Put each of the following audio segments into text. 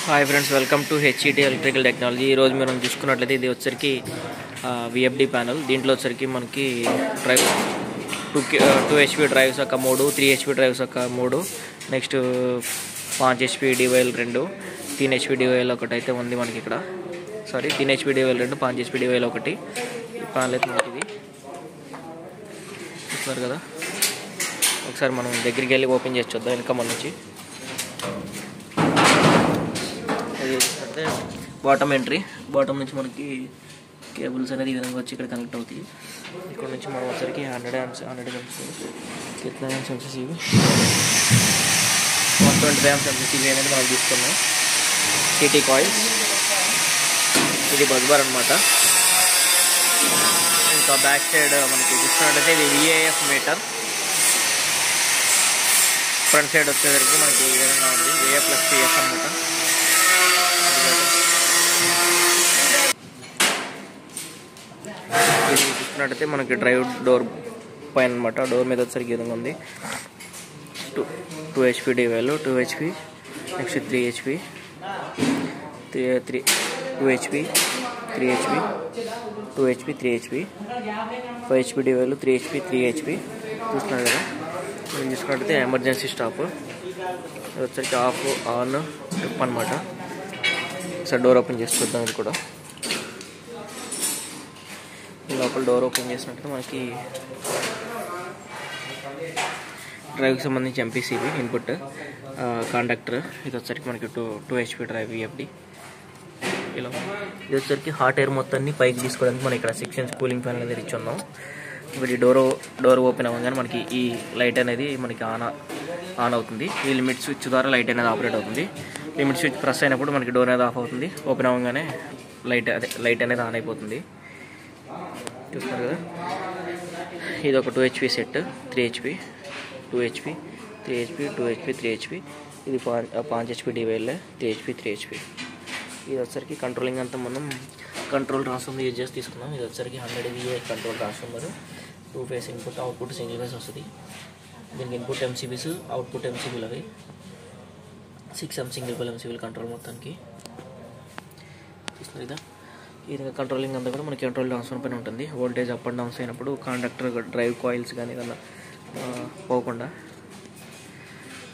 Hi friends, welcome to HET electrical technology. ఈరోజు మనం చూసుకున్నట్లయితే ఇది వచ్చరికి విఎఫ్డి ప్యానల్. దీంట్లో వచ్చరికి మనకి డ్రైవ్ 2 HP డ్రైవ్స్ ఒక 3, 3 HP డ్రైవ్స్ ఒక 3, నెక్స్ట్ 5 HP డివైల్ 2, 3 HP డివైల్ ఒకటి అయితే ఉంది మనకి ఇక్కడ. 3 HP డివైల్ 2, 5 HP డివైల్ ఒకటి. ఈ ప్యానల్ అయితే మనకి ఇది చూస్తున్నారు కదా. ఒకసారి మనం దగ్గరికి వెళ్ళి ఓపెన్ చేసి చూద్దాం వెనక మన నుంచి. బాటమ్ ఎంట్రీ, బాటమ్ నుంచి మనకి కేబుల్స్ అనేది ఈ విధంగా వచ్చి ఇక్కడ కనెక్ట్ అవుతాయి. ఇక్కడ నుంచి మనం వచ్చరికి 100 amps ఎట్లా amps వచ్చేసి ఇవి 120 amps ఇవి అనేది మనం తీసుకున్నాం. సిటీ కాయిల్స్, ఇది బస్ బార్ అనమాట. ఇంకా బ్యాక్ సైడ్ మనకి చూస్తున్నట్లయితే ఇది VAF మీటర్. ఫ్రంట్ సైడ్ వచ్చేసరికి మనకి ఈ విధంగా ఉంది, VA+PF అనమాట. ఇది చూసుకున్నట్టయితే మనకి డ్రైవ్ డోర్ పైన అనమాట. డోర్ మీద వచ్చేసరికి ఈ విధంగా ఉంది. 2 HP డివైల్, 2 HP, next 3 HP, 2 HP, 3 HP, 2 HP, 3 HP, 5 HP డివైల్, 3 HP, 3 HP. చూస్తున్నారు కదా. మనం చూసుకున్నట్టయితే ఎమర్జెన్సీ స్టాప్, ఇది వచ్చరికి ఆఫ్ ఆన్ ట్రిప్ అనమాట. సార్ డోర్ ఓపెన్ చేసి చూద్దాం. ఇది కూడా లోపల డోర్ ఓపెన్ చేసినట్టు మనకి డ్రైవ్కి సంబంధించి MPCB ఇన్పుట్, కాండక్టర్. ఇది వచ్చరికి మనకి 2 HP డ్రైవ్ VFD. ఇలా ఇది వచ్చరికి హాట్ ఎయిర్ మొత్తాన్ని పైకి తీసుకోవడానికి మనం ఇక్కడ సెక్షన్స్ కూలింగ్ ఫ్యాన్ అనేది ఇచ్చున్నాం. ఇప్పుడు ఈ డోర్ ఓపెన్ అవ్వగానే మనకి ఈ లైట్ అనేది మనకి ఆన్ అవుతుంది. ఈ లిమిట్ స్విచ్ ద్వారా లైట్ అనేది ఆపరేట్ అవుతుంది. లిమిట్ స్విచ్ ప్రెస్ అయినప్పుడు మనకి డోర్ అనేది ఆఫ్ అవుతుంది. ఓపెన్ అవ్వగానే లైట్ అనేది ఆన్ అయిపోతుంది. చూస్తున్నారు కదా. ఇది ఒక 2 HP set, 3 HP, 2 HP, 3 HP, 2 HP, 3 HP. ఇది 5 HP డివైల్, 3 HP, 3 HP. ఇది వచ్చరికి కంట్రోలింగ్ అంతా మనం కంట్రోల్ ట్రాన్స్ఫార్మర్ యూజ్ చేసి తీసుకున్నాం. ఇది వచ్చరికి 100 VA control transformer. 2 face input, output single phase వస్తుంది. దీనికి ఇన్పుట్ MCBs, అవుట్పుట్ MCBలు అవి 6 సింగిల్ పోల్ MCBలు కంట్రోల్ మొత్తానికి. చూస్తున్నారు కదా. ఈ విధంగా కంట్రోలింగ్ అంతా కూడా మనకి కంట్రోల్ ట్రాన్స్ఫార్మర్ పైన ఉంటుంది. వోల్టేజ్ అప్ అండ్ డౌన్స్ అయినప్పుడు కాండక్టర్ డ్రైవ్ కాయిల్స్ కానీ ఏదన్నా పోకుండా.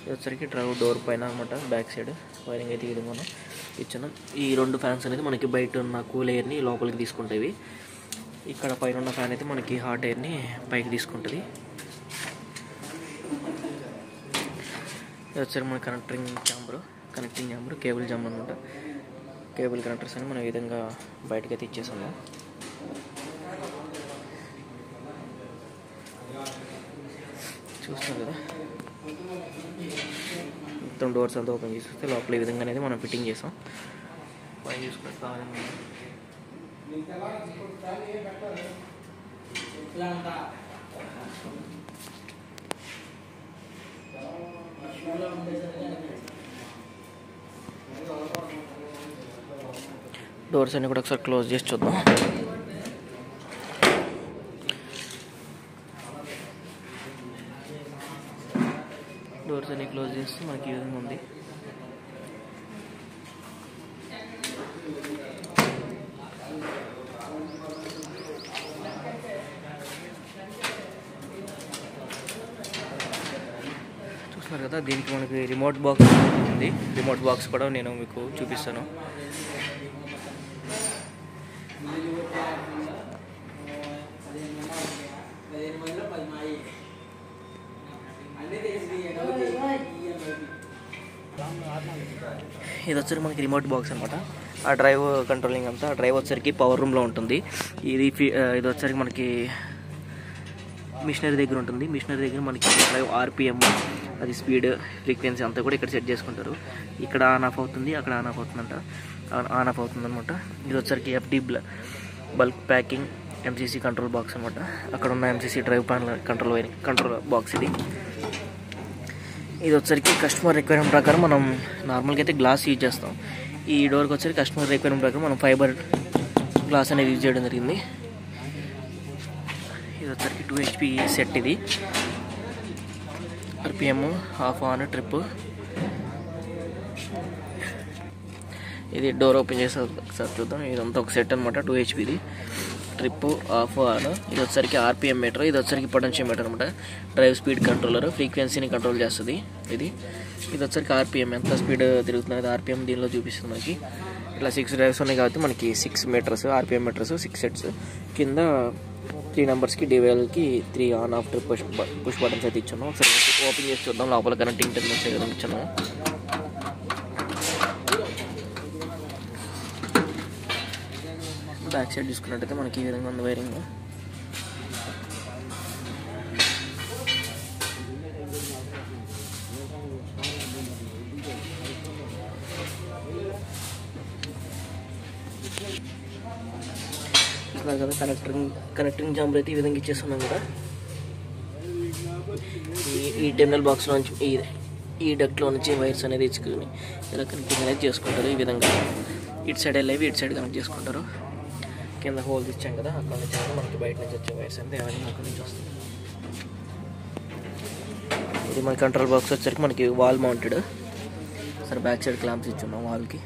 ఇది వచ్చరికి డ్రైవ్ డోర్ పైన అనమాట. బ్యాక్ సైడ్ వైరింగ్ అయితే ఈ విధంగా మనం ఇచ్చాను. ఈ 2 ఫ్యాన్స్ అనేది మనకి బయట ఉన్న కూల్ ఎయిర్ని లోపలికి తీసుకుంటాయి. ఇక్కడ పైన ఉన్న ఫ్యాన్ అయితే మనకి హాట్ ఎయిర్ని పైకి తీసుకుంటుంది. ఇది వచ్చరికి మన కనెక్టింగ్ ఛాంబర్, కేబుల్ జామ్ అనమాట. కేబుల్ కనెక్టర్స్ అని మనం ఈ విధంగా బయటకి అయితే ఇచ్చేసాము. చూస్తాం కదా. మొత్తం డోర్స్ అంతా ఓపెన్ చేస్తే లోపల ఈ విధంగా అనేది మనం ఫిట్టింగ్ చేసాం. పైన చూసుకుంటే డోర్స్ అన్ని కూడా ఒకసారి క్లోజ్ చేసి చూద్దాం. డోర్స్ అన్ని క్లోజ్ చేస్తే మనకి ఈ విధంగా ఉంది. చూస్తున్నారు కదా. దీనికి మనకి రిమోట్ బాక్స్ ఉంది. రిమోట్ బాక్స్ కూడా నేను మీకు చూపిస్తాను. ఇది వచ్చరికి మనకి రిమోట్ బాక్స్ అనమాట. ఆ డ్రైవ్ కంట్రోలింగ్ అంతా డ్రైవ్ వచ్చరికి పవర్ రూమ్లో ఉంటుంది. ఇది వచ్చరికి మనకి మిషనరీ దగ్గర ఉంటుంది. మిషనరీ దగ్గర మనకి డ్రైవ్ RPM, అది స్పీడ్, ఫ్రీక్వెన్సీ అంతా కూడా ఇక్కడ సెట్ చేసుకుంటారు. ఇక్కడ ఆన్ ఆఫ్ అవుతుంది, అక్కడ ఆన్ ఆఫ్ అవుతుందంట, ఆన్ ఆఫ్ అవుతుంది అనమాట. ఇది వచ్చరికి FD bulk packing MCC control box అనమాట. అక్కడ ఉన్న MCC drive panel control box ఇది. ఇది వచ్చరికి కస్టమర్ రిక్వైర్మెంట్ ప్రకారం మనం నార్మల్గా అయితే గ్లాస్ యూజ్ చేస్తాం. ఈ డోర్కి వచ్చరికి కస్టమర్ రిక్వైర్మెంట్ ప్రకారం మనం ఫైబర్ గ్లాస్ అనేది యూజ్ చేయడం జరిగింది. ఇది వచ్చరికి 2 HP సెట్. ఇది RPM, హాఫ్ ఆన్, ట్రిప్. ఇది డోర్ ఓపెన్ చేసి ఒకసారి చూద్దాం. ఇదంతా ఒక సెట్ అనమాట. 2 HPది ట్రిప్ ఆఫ్ ఆన్. ఇది వచ్చరికి RPM మీటర్, ఇది వచ్చరికి పొటెన్షియల్ మీటర్ అనమాట. డ్రైవ్ స్పీడ్ కంట్రోలర్, ఫ్రీక్వెన్సీని కంట్రోల్ చేస్తుంది. ఇది వచ్చరికి RPM ఎంత స్పీడ్ తిరుగుతున్నది RPM దీనిలో చూపిస్తుంది మనకి. ఇట్లా 6 డ్రైవ్స్ ఉన్నాయి కాబట్టి మనకి 6 మీటర్స్ RPM మీటర్స్ 6 సెట్స్. కింద 3 నెంబర్స్కి డివైల్కి 3 on off trip push buttons అయితే ఇచ్చాను. ఒకసారి ఓపెన్ చేసి చూద్దాం లోపల కనెక్టింగ్ టెర్మినల్స్ ఏ విధంగా ఇచ్చాను. బ్యాక్ సైడ్ చూసుకున్నట్టయితే మనకి ఈ విధంగా ఉంది వైరింగ్. కదా కనెక్టింగ్ జాంబర్ అయితే ఈ విధంగా ఇచ్చేస్తున్నాం కదా. ఈ టెర్మినల్ బాక్స్ నుంచి ఈ డక్ట్లో నుంచి వైర్స్ అనేది ఇచ్చుకుని ఇలా కనెక్టింగ్ అనేది చేసుకుంటారు. ఈ విధంగా ఇటు సైడ్ వెళ్ళేవి ఇటు సైడ్ కనెక్ట్ చేసుకుంటారు. కింద హోల్స్ ఇచ్చాం కదా, అక్కడ నుంచి మనకి బయట నుంచి వచ్చే వైర్స్ అంటే అవన్నీ అక్కడి నుంచి వస్తుంది. ఇది మన కంట్రోల్ బాక్స్ వచ్చేసరికి మనకి వాల్ మౌంటెడ్. సరే బ్యాక్ సైడ్ క్లాంప్స్ ఇచ్చున్నాం వాల్కి.